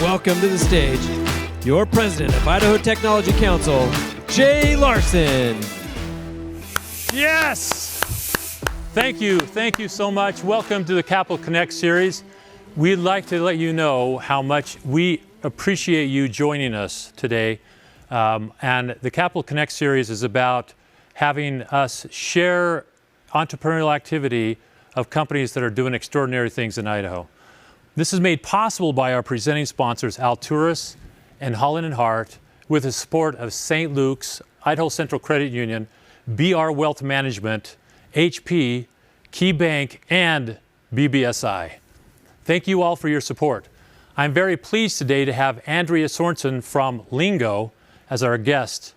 welcome to the stage your president of Idaho Technology Council, Jay Larson. Yes! Thank you so much. Welcome to the Capital Connect series. We'd like to let you know how much we appreciate you joining us today. And the Capital Connect series is about having us share entrepreneurial activity of companies that are doing extraordinary things in Idaho. This is made possible by our presenting sponsors, Alturas and Holland & Hart, with the support of St. Luke's, Idaho Central Credit Union, BR Wealth Management, HP, Key Bank, and BBSI. Thank you all for your support. I'm very pleased today to have Andrea Sorensen from Lingo as our guest.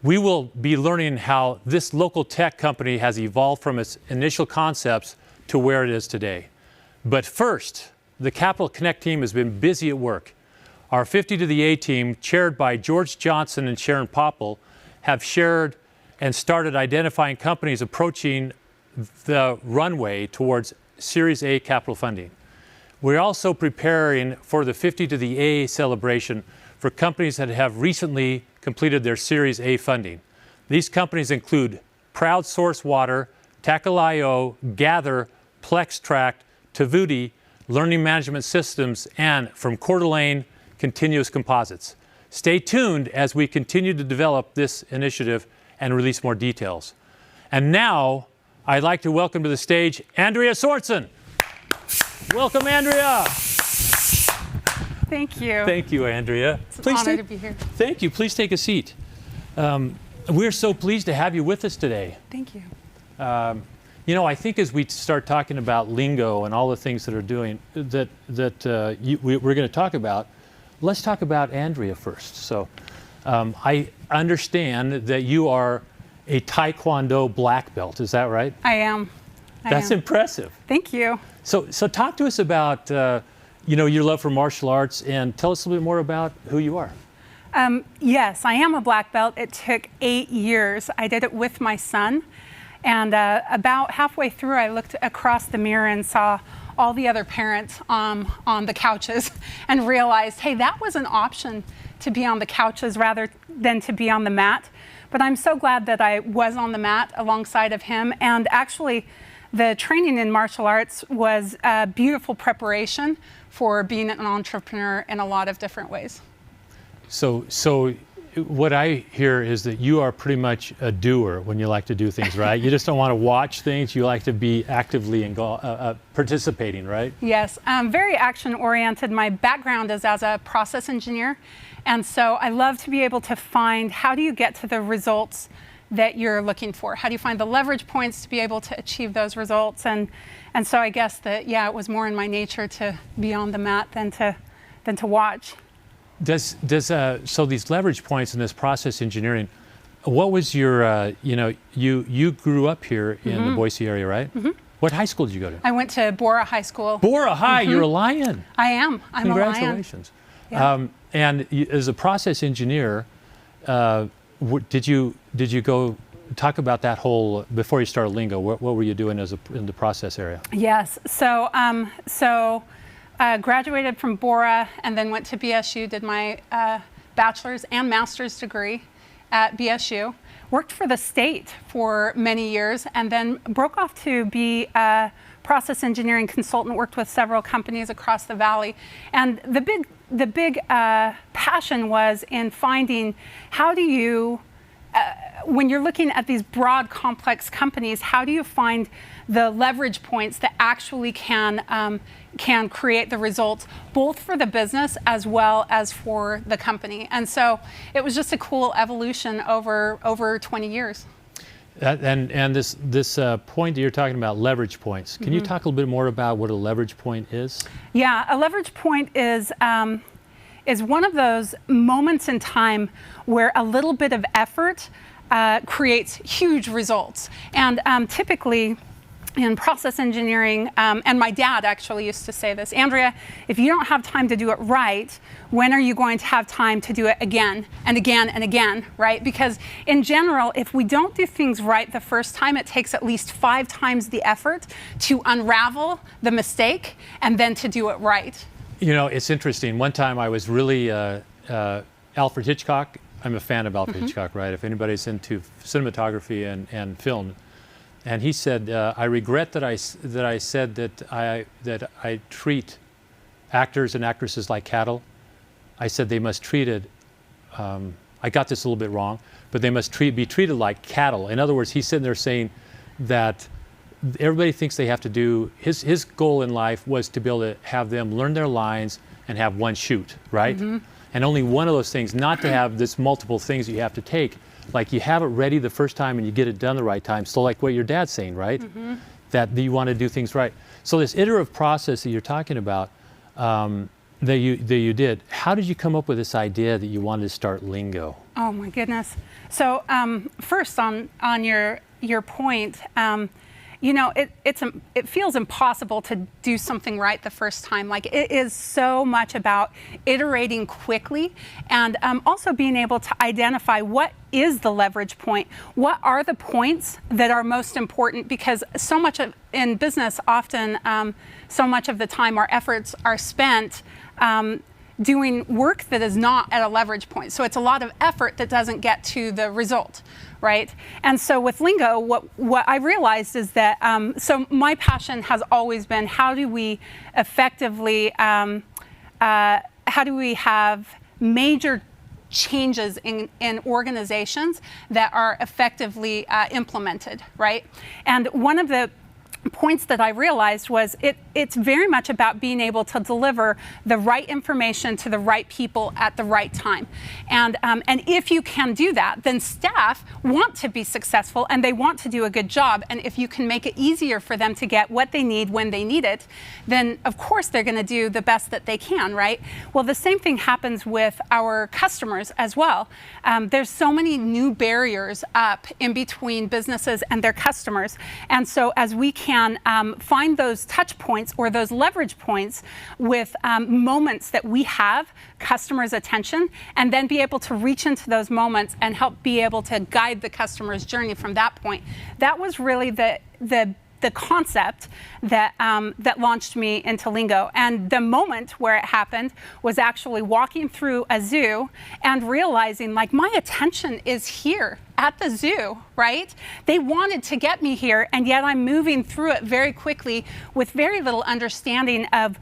We will be learning how this local tech company has evolved from its initial concepts to where it is today. But first, the Capital Connect team has been busy at work. Our 50 to the A team, chaired by George Johnson and Sharon Popple, have shared and started identifying companies approaching the runway towards Series A capital funding. We're also preparing for the 50 to the A celebration for companies that have recently completed their Series A funding. These companies include Proud Source Water, Tackle.io, Gather, PlexTrack, Tavuti, Learning Management Systems, and from Coeur d'Alene, Continuous Composites. Stay tuned as we continue to develop this initiative and release more details. And now, I'd like to welcome to the stage Andrea Sorensen. Welcome, Andrea. Thank you. Thank you, Andrea. It's an honor to be here. Thank you. Please take a seat. We're so pleased to have you with us today. Thank you. You know, I think as we start talking about Lingo and all the things that are doing we're going to talk about, let's talk about Andrea first. So I understand that you are a Taekwondo black belt. Is that right? I am. That's impressive. Thank you. So talk to us about your love for martial arts, and tell us a little bit more about who you are. Yes, I am a black belt. It took 8 years. I did it with my son. And about halfway through, I looked across the mirror and saw all the other parents on the couches and realized, hey, that was an option to be on the couches rather than to be on the mat. But I'm so glad that I was on the mat alongside of him. And actually, the training in martial arts was a beautiful preparation for being an entrepreneur in a lot of different ways. So what I hear is that you are pretty much a doer when you like to do things, right? You just don't want to watch things. You like to be actively participating, right? Yes, very action-oriented. My background is as a process engineer. And so I love to be able to find how do you get to the results that you're looking for? How do you find the leverage points to be able to achieve those results? And so I guess that, yeah, it was more in my nature to be on the mat than to watch. So these leverage points in this process engineering, what was your, you grew up here in the Boise area, right? Mm-hmm. What high school did you go to? I went to Bora High School. Bora High, you're a Lion. I am. I'm a Lion. Congratulations. Yeah. And as a process engineer, did you go talk about that whole, before you started Lingo, what were you doing in the process area? Yes, so graduated from Bora and then went to BSU, did my bachelor's and master's degree at BSU, worked for the state for many years, and then broke off to be a process engineering consultant, worked with several companies across the valley. And the big passion was in finding how do you, when you're looking at these broad, complex companies, how do you find the leverage points that actually can create the results, both for the business as well as for the company? And so it was just a cool evolution over 20 years. And this point that you're talking about, leverage points, can you talk a little bit more about what a leverage point is? Yeah, a leverage point is one of those moments in time where a little bit of effort creates huge results. And typically in process engineering, and my dad actually used to say this, Andrea, if you don't have time to do it right, when are you going to have time to do it again and again and again, right? Because in general, if we don't do things right the first time, it takes at least 5 times the effort to unravel the mistake and then to do it right. You know, it's interesting. One time I was really, Alfred Hitchcock, I'm a fan of Alfred Hitchcock, right? If anybody's into cinematography and film. And he said, I regret that I said that I treat actors and actresses like cattle. I said they must treat it, I got this a little bit wrong, but they must be treated like cattle. In other words, he's sitting there saying that everybody thinks they have to do, his goal in life was to be able to have them learn their lines and have one shoot, right? And only one of those things, not to have this multiple things that you have to take. Like you have it ready the first time and you get it done the right time. So like what your dad's saying, right? That you want to do things right. So this iterative process that you're talking about, that you did, how did you come up with this idea that you wanted to start Lingo? Oh my goodness. So first on your point, you know, it feels impossible to do something right the first time. Like it is so much about iterating quickly and also being able to identify what is the leverage point. What are the points that are most important? Because so much in business, often so much of the time our efforts are spent doing work that is not at a leverage point. So it's a lot of effort that doesn't get to the result, right? And so with Lingo, what I realized is that, so my passion has always been how do we effectively, how do we have major changes in organizations that are effectively implemented, right? And one of the points that I realized was it's very much about being able to deliver the right information to the right people at the right time. And if you can do that, then staff want to be successful and they want to do a good job. And if you can make it easier for them to get what they need when they need it, then of course they're going to do the best that they can, right? Well, the same thing happens with our customers as well. There's so many new barriers up in between businesses and their customers. And so as we can find those touch points or those leverage points with moments that we have customers' attention, and then be able to reach into those moments and help be able to guide the customer's journey from that point. That was really the concept that that launched me into Lingo. And the moment where it happened was actually walking through a zoo and realizing, like, my attention is here at the zoo, right? They wanted to get me here, and yet I'm moving through it very quickly with very little understanding of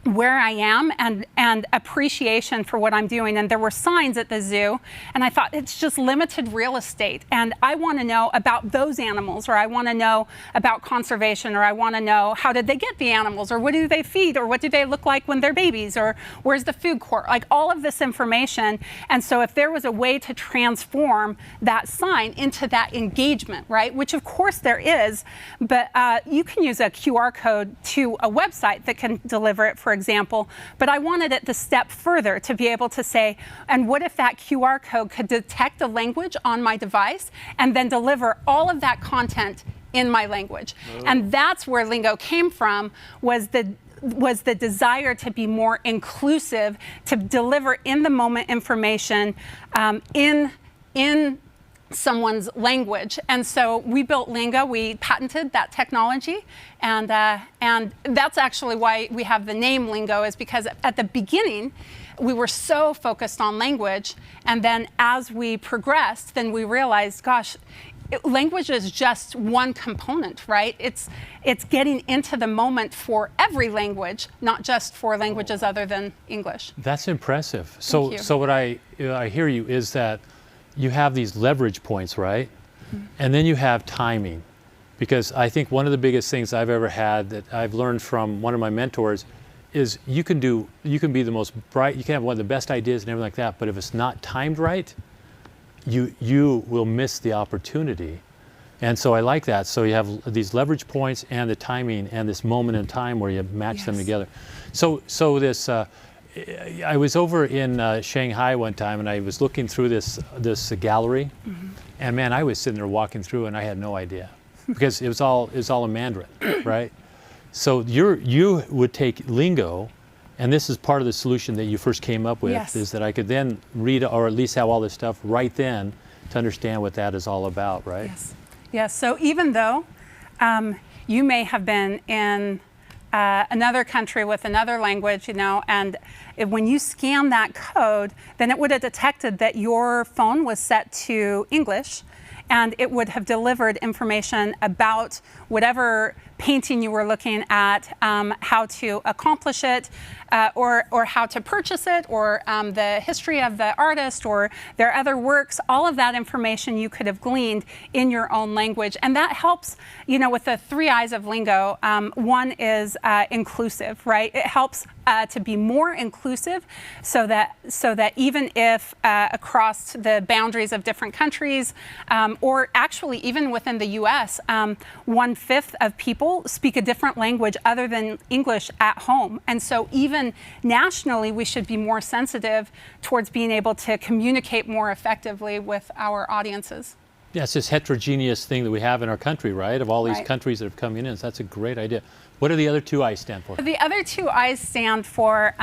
where I am and appreciation for what I'm doing. And there were signs at the zoo, and I thought, it's just limited real estate, and I want to know about those animals, or I want to know about conservation, or I want to know how did they get the animals, or what do they feed, or what do they look like when they're babies, or where's the food court, like all of this information. And so if there was a way to transform that sign into that engagement, right, which of course there is, but you can use a QR code to a website that can deliver it, for example, but I wanted it the step further to be able to say, and what if that QR code could detect a language on my device and then deliver all of that content in my language? And that's where Lingo came from, was the desire to be more inclusive, to deliver in the moment information in someone's language. And so we built Lingo, we patented that technology, and that's actually why we have the name Lingo, is because at the beginning we were so focused on language, and then as we progressed, then we realized, gosh, language is just one component, right? It's getting into the moment for every language, not just for languages other than English. That's impressive. So what I hear you is that you have these leverage points, right? And then you have timing. Because I think one of the biggest things I've ever had that I've learned from one of my mentors is you can be the most bright, you can have one of the best ideas and everything like that, but if it's not timed right, you will miss the opportunity. And so I like that. So you have these leverage points and the timing and this moment in time where you match them together. So this, I was over in Shanghai one time, and I was looking through this gallery, and man, I was sitting there walking through, and I had no idea, because it was all in Mandarin, right? So you would take Lingo, and this is part of the solution that you first came up with, is that I could then read, or at least have all this stuff right then to understand what that is all about, right? Yes. So even though you may have been in another country with another language, and when you scan that code, then it would have detected that your phone was set to English, and it would have delivered information about whatever painting you were looking at, how to accomplish it, or how to purchase it, or the history of the artist or their other works. All of that information you could have gleaned in your own language. And that helps, with the 3 I's of Lingo. One is inclusive, right? It helps to be more inclusive so that even if across the boundaries of different countries, or actually even within the US, 1/5 of people speak a different language other than English at home. And so even nationally, we should be more sensitive towards being able to communicate more effectively with our audiences. Yeah, it's this heterogeneous thing that we have in our country, right? Of all these Right. countries that have come in. So that's a great idea. What do the other 2 I's stand for? The other 2 I's stand for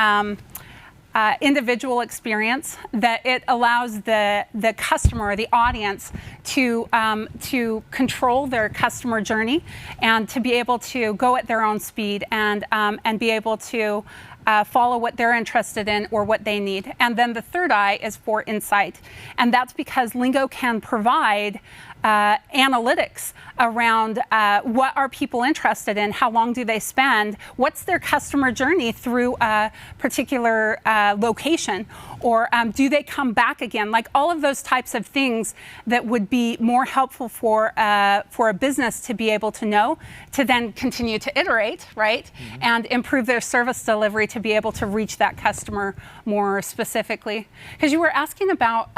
individual experience, that it allows the customer or the audience to control their customer journey and to be able to go at their own speed and be able to follow what they're interested in or what they need. And then the 3rd I is for insight. And that's because Lingo can provide analytics around what are people interested in, how long do they spend, what's their customer journey through a particular location, or do they come back again? Like all of those types of things that would be more helpful for a business to be able to know, to then continue to iterate, right? Mm-hmm. And improve their service delivery to be able to reach that customer more specifically. Because you were asking about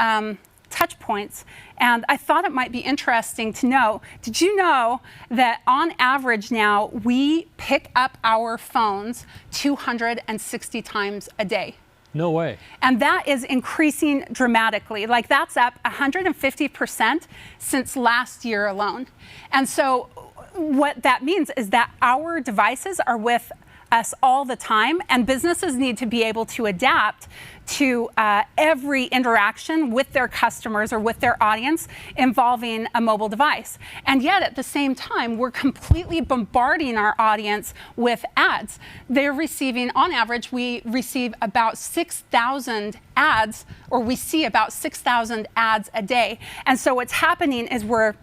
touch points, and I thought it might be interesting to know, did you know that on average now we pick up our phones 260 times a day? No way. And that is increasing dramatically. Like that's up 150% since last year alone. And so what that means is that our devices are with us all the time, and businesses need to be able to adapt to every interaction with their customers or with their audience involving a mobile device. And yet at the same time, we're completely bombarding our audience with ads. They're receiving, on average, we receive about 6,000 ads, or we see about 6,000 ads a day. And so what's happening is we're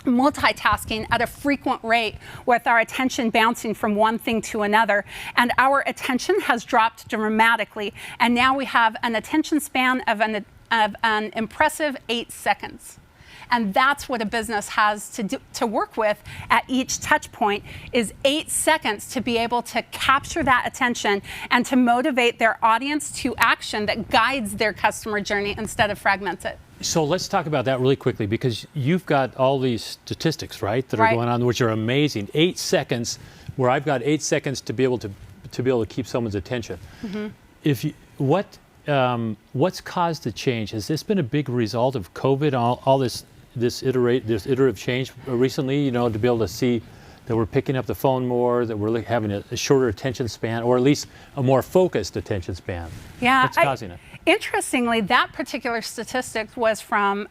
multitasking at a frequent rate with our attention bouncing from one thing to another, and our attention has dropped dramatically, and now we have an attention span of an impressive 8 seconds. And that's what a business has to work with at each touch point, is 8 seconds to be able to capture that attention and to motivate their audience to action that guides their customer journey instead of fragments it. So let's talk about that really quickly, because you've got all these statistics, right, that are Right. going on, which are amazing. 8 seconds, where I've got 8 seconds to be able to keep someone's attention. Mm-hmm. What's caused the change? Has this been a big result of COVID? All this iterative change recently, to be able to see that we're picking up the phone more, that we're having a shorter attention span, or at least a more focused attention span. Yeah, what's causing it? Interestingly, that particular statistic was from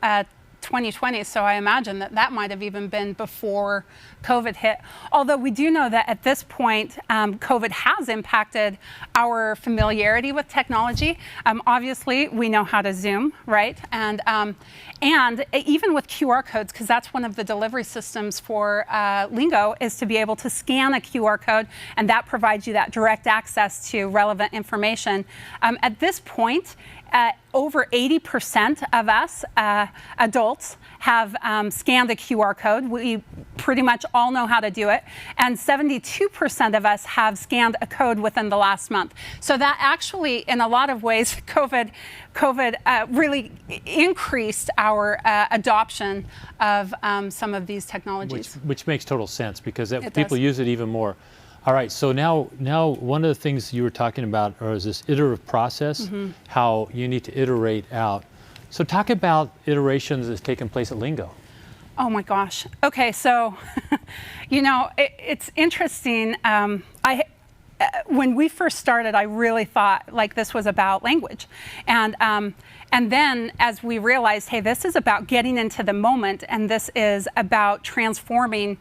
2020, so I imagine that might have even been before COVID hit. Although we do know that at this point, COVID has impacted our familiarity with technology. Obviously, we know how to Zoom, right? And even with QR codes, because that's one of the delivery systems for Lingo, is to be able to scan a QR code, and that provides you that direct access to relevant information. At this point, over 80% of us adults have scanned a QR code. We pretty much all know how to do it. And 72% of us have scanned a code within the last month. So that actually, in a lot of ways, COVID really increased our adoption of some of these technologies. Which makes total sense, because It people does. use it even more. All right, so now one of the things you were talking about is this iterative process, Mm-hmm. how you need to iterate out. So talk about iterations that's taken place at Lingo. Oh my gosh. Okay, so, it's interesting. When we first started, I really thought like this was about language. And then as we realized, hey, this is about getting into the moment, and this is about transforming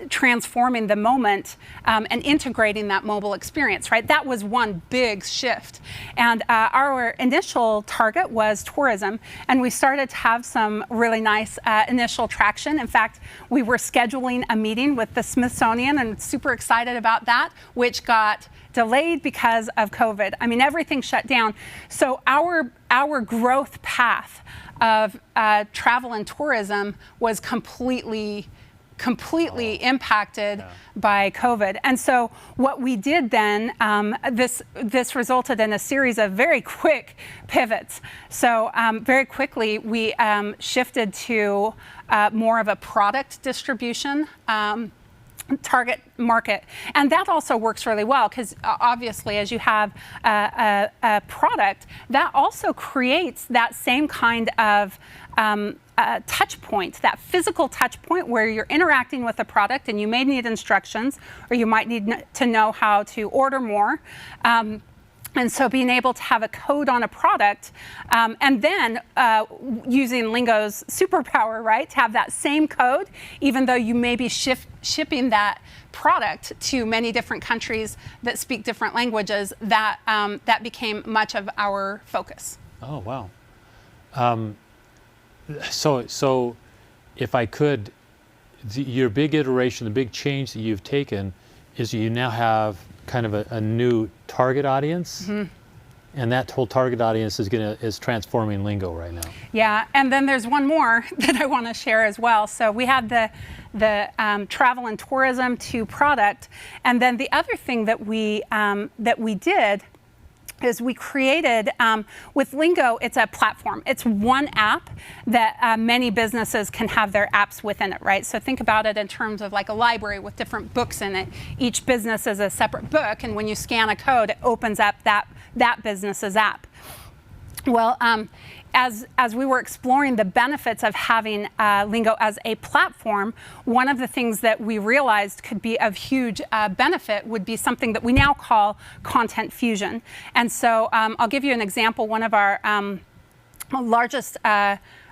transforming the moment and integrating that mobile experience, right? That was one big shift. And our initial target was tourism, and we started to have some really nice initial traction. In fact, we were scheduling a meeting with the Smithsonian and super excited about that, which got delayed because of COVID. I mean, everything shut down. So our growth path of travel and tourism was completely impacted by COVID. And so what we did then, this resulted in a series of very quick pivots. So very quickly we shifted to more of a product distribution target market. And that also works really well because obviously as you have a product, that also creates that same kind of touch point, that physical touch point where you're interacting with a product and you may need instructions or you might need to know how to order more. And so being able to have a code on a product and then using Lingo's superpower, right, to have that same code, even though you may be shipping that product to many different countries that speak different languages, that became much of our focus. Oh, wow. So if I could, your big iteration, the big change that you've taken is you now have kind of a new target audience, and that whole target audience is transforming Lingo right now. Yeah, and then there's one more that I want to share as well. So we had the travel and tourism to product, and then the other thing that we did is we created, with Lingo, it's a platform. It's one app that many businesses can have their apps within it, right? So think about it in terms of like a library with different books in it. Each business is a separate book, and when you scan a code, it opens up that business's app. Well, as we were exploring the benefits of having Lingo as a platform, one of the things that we realized could be of huge benefit would be something that we now call content fusion. And so I'll give you an example. One of our largest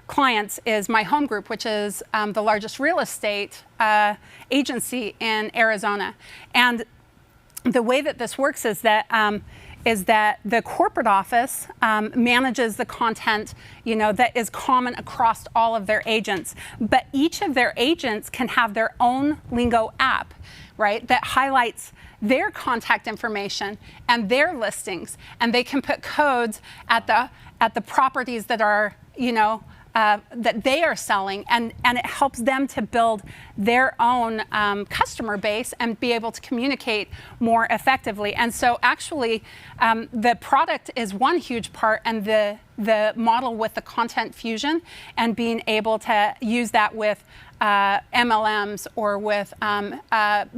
clients is My Home Group, which is the largest real estate agency in Arizona. And the way that this works is that the corporate office manages the content, that is common across all of their agents. But each of their agents can have their own Lingo app, right, that highlights their contact information and their listings, and they can put codes at the properties that are, that they are selling, and it helps them to build their own customer base and be able to communicate more effectively. And so actually the product is one huge part, and the model with the content fusion and being able to use that with MLMs or with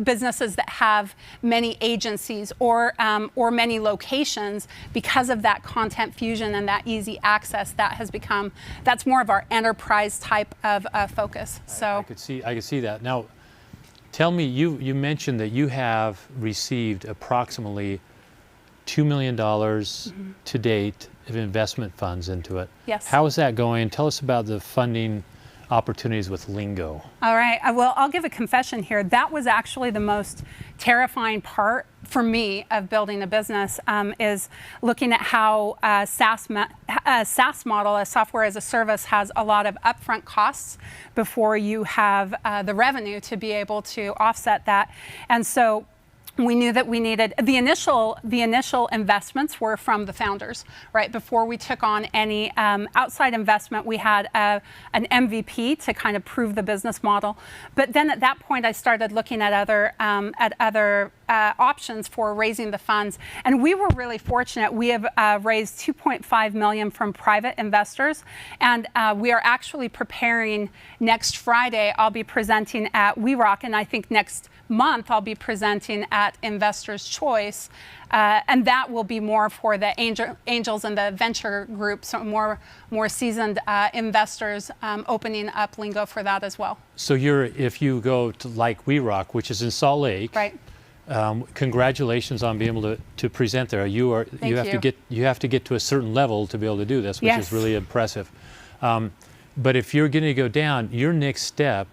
businesses that have many agencies or many locations, because of that content fusion and that easy access, that's more of our enterprise type of focus. So I could see that. Now, tell me, you mentioned that you have received approximately $2 million to date of investment funds into it. Yes. How is that going? Tell us about the funding opportunities with Lingo. All right. Well, I'll give a confession here. That was actually the most terrifying part for me of building a business, is looking at how a SaaS model, a software as a service, has a lot of upfront costs before you have the revenue to be able to offset that. And so we knew that we needed the initial investments were from the founders, right? Before we took on any outside investment, we had an MVP to kind of prove the business model. But then at that point, I started looking at other options for raising the funds, and we were really fortunate. We have raised $2.5 million from private investors, and we are actually preparing next Friday. I'll be presenting at WeRock, and I think next month I'll be presenting at Investors' Choice, and that will be more for the angels and the venture groups, so more seasoned investors, opening up Lingo for that as well. So if you go to like WeRock, which is in Salt Lake, right? Congratulations on being able to present there. You have to get to a certain level to be able to do this, which Yes. is really impressive. But if you're going to go down, your next step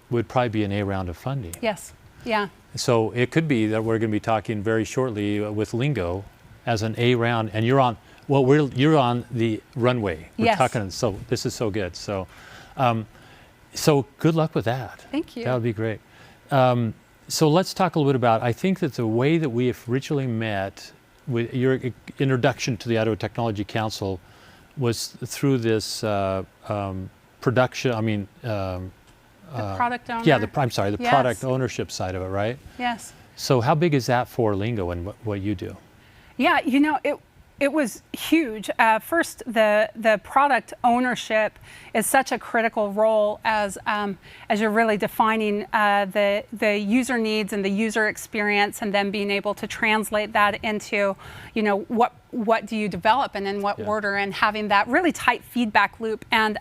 would probably be an A round of funding. Yes. Yeah. So it could be that we're going to be talking very shortly with Lingo as an A round, and you're on. Well, you're on the runway. We're Yes. talking. So this is so good. So, so good luck with that. Thank you. That would be great. So let's talk a little bit about. I think that the way that we originally met, with your introduction to the Idaho Technology Council, was through this production. I mean. The product owner. Yeah, I'm sorry, the Yes. product ownership side of it, right? Yes. So how big is that for Lingo and what you do? Yeah, it was huge. First, the product ownership is such a critical role as you're really defining the user needs and the user experience, and then being able to translate that into, what do you develop and in what order, and having that really tight feedback loop. And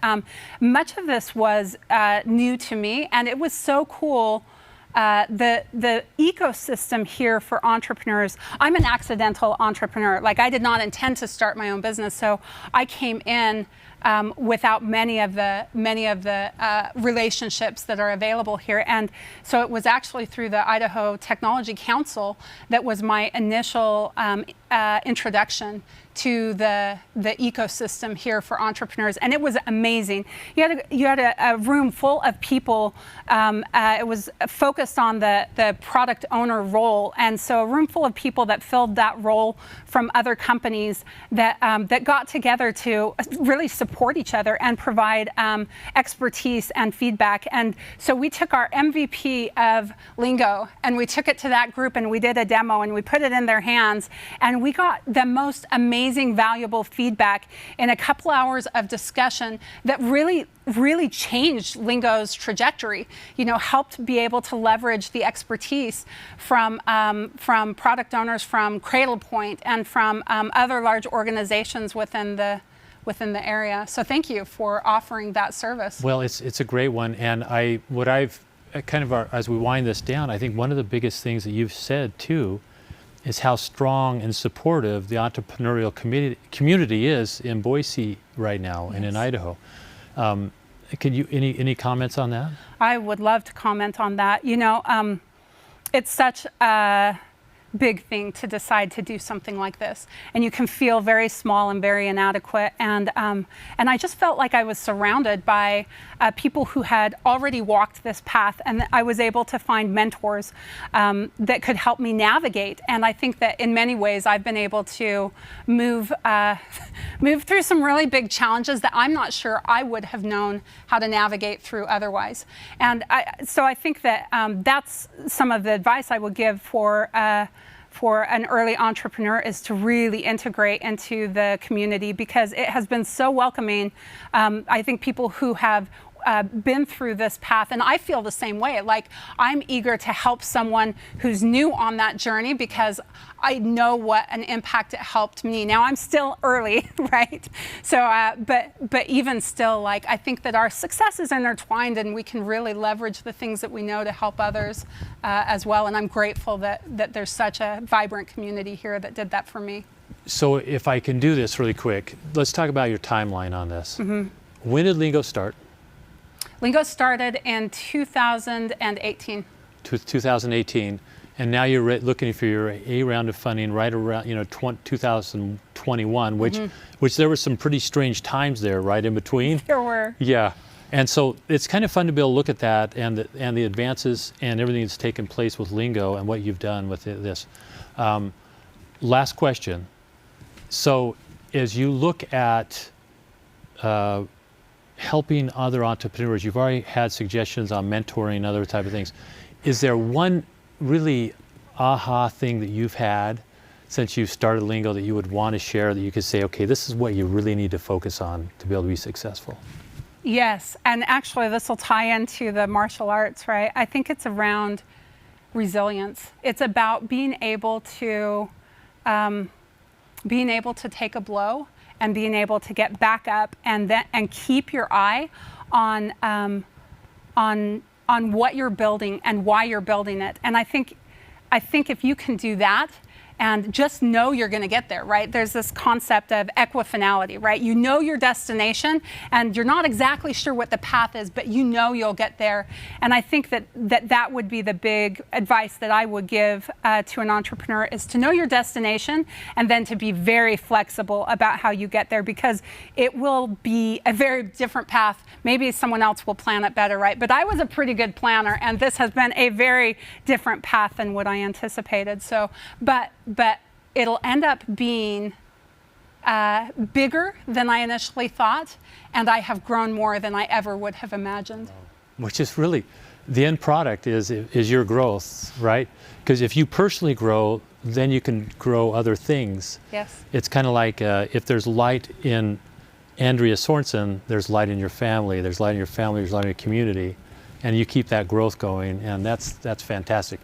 much of this was new to me, and it was so cool. The ecosystem here for entrepreneurs. I'm an accidental entrepreneur. Like, I did not intend to start my own business, so I came in without many of the relationships that are available here. And so it was actually through the Idaho Technology Council that was my initial introduction to the ecosystem here for entrepreneurs, and it was amazing. You had a room full of people. It was focused on the product owner role, and so a room full of people that filled that role from other companies that got together to really support each other and provide expertise and feedback. And so we took our MVP of Lingo and we took it to that group, and we did a demo and we put it in their hands, and we got the most amazing, valuable feedback in a couple hours of discussion that really changed Lingo's trajectory. Helped be able to leverage the expertise from product owners from Cradlepoint and from other large organizations within the area. So thank you for offering that service. Well, it's a great one, and as we wind this down, I think one of the biggest things that you've said too is how strong and supportive the entrepreneurial community is in Boise right now. Yes. And in Idaho. Can you any comments on that? I would love to comment on that. It's such a big thing to decide to do something like this, and you can feel very small and very inadequate. And I just felt like I was surrounded by people who had already walked this path, and I was able to find mentors that could help me navigate. And I think that in many ways I've been able to move through some really big challenges that I'm not sure I would have known how to navigate through otherwise. And so I think that that's some of the advice I would give for an early entrepreneur, is to really integrate into the community, because it has been so welcoming. I think people who have been through this path, and I feel the same way. Like, I'm eager to help someone who's new on that journey, because I know what an impact it helped me. Now, I'm still early, right? So, but even still, like, I think that our success is intertwined, and we can really leverage the things that we know to help others as well. And I'm grateful that there's such a vibrant community here that did that for me. So if I can do this really quick, let's talk about your timeline on this. Mm-hmm. When did Lingo start? Lingo started in 2018. 2018, and now you're looking for your A round of funding right around 2021, which there were some pretty strange times there, right in between. There were. Yeah, and so it's kind of fun to be able to look at that and the advances and everything that's taken place with Lingo and what you've done with this. Last question. So as you look at helping other entrepreneurs, you've already had suggestions on mentoring and other type of things. Is there one really aha thing that you've had since you started Lingo that you would want to share, that you could say, okay, this is what you really need to focus on to be able to be successful? Yes, and actually this will tie into the martial arts, right? I think it's around resilience. It's about being able to take a blow and being able to get back up and keep your eye on what you're building and why you're building it. And I think if you can do that, and just know you're going to get there, right? There's this concept of equifinality, right? You know your destination and you're not exactly sure what the path is, but you know you'll get there. And I think that would be the big advice that I would give to an entrepreneur, is to know your destination and then to be very flexible about how you get there, because it will be a very different path. Maybe someone else will plan it better, right? But I was a pretty good planner, and this has been a very different path than what I anticipated. So, but it'll end up being bigger than I initially thought, and I have grown more than I ever would have imagined. Which is really, the end product is your growth, right? Because if you personally grow, then you can grow other things. Yes. It's kind of like if there's light in Andrea Sorensen, there's light in your family, there's light in your family, there's light in your community, and you keep that growth going, and that's fantastic.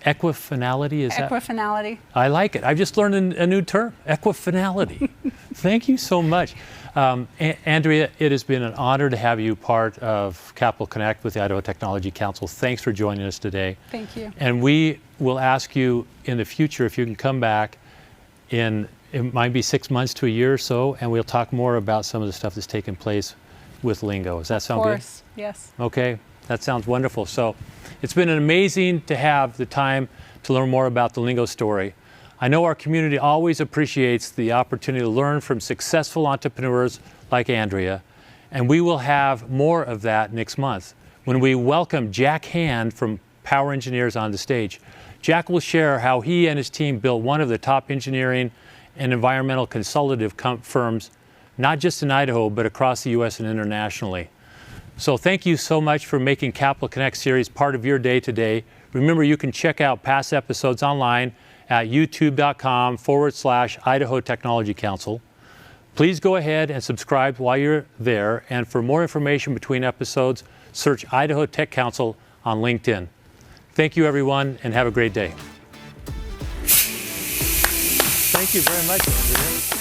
Equifinality, is that? Equifinality. I like it. I've just learned a new term, equifinality. Thank you so much. Andrea, it has been an honor to have you part of Capital Connect with the Idaho Technology Council. Thanks for joining us today. Thank you. And we will ask you in the future if you can come back in, it might be 6 months to a year or so, and we'll talk more about some of the stuff that's taken place with Lingo. Does that sound good? Of course, yes. Okay, that sounds wonderful. So it's been amazing to have the time to learn more about the Lingo story. I know our community always appreciates the opportunity to learn from successful entrepreneurs like Andrea, and we will have more of that next month when we welcome Jack Hand from Power Engineers on the stage. Jack will share how he and his team built one of the top engineering and environmental consultative firms, not just in Idaho, but across the U.S. and internationally. So thank you so much for making Capital Connect series part of your day today. Remember, you can check out past episodes online at youtube.com/Idaho Technology Council. Please go ahead and subscribe while you're there. And for more information between episodes, search Idaho Tech Council on LinkedIn. Thank you, everyone, and have a great day. Thank you very much, Andrea.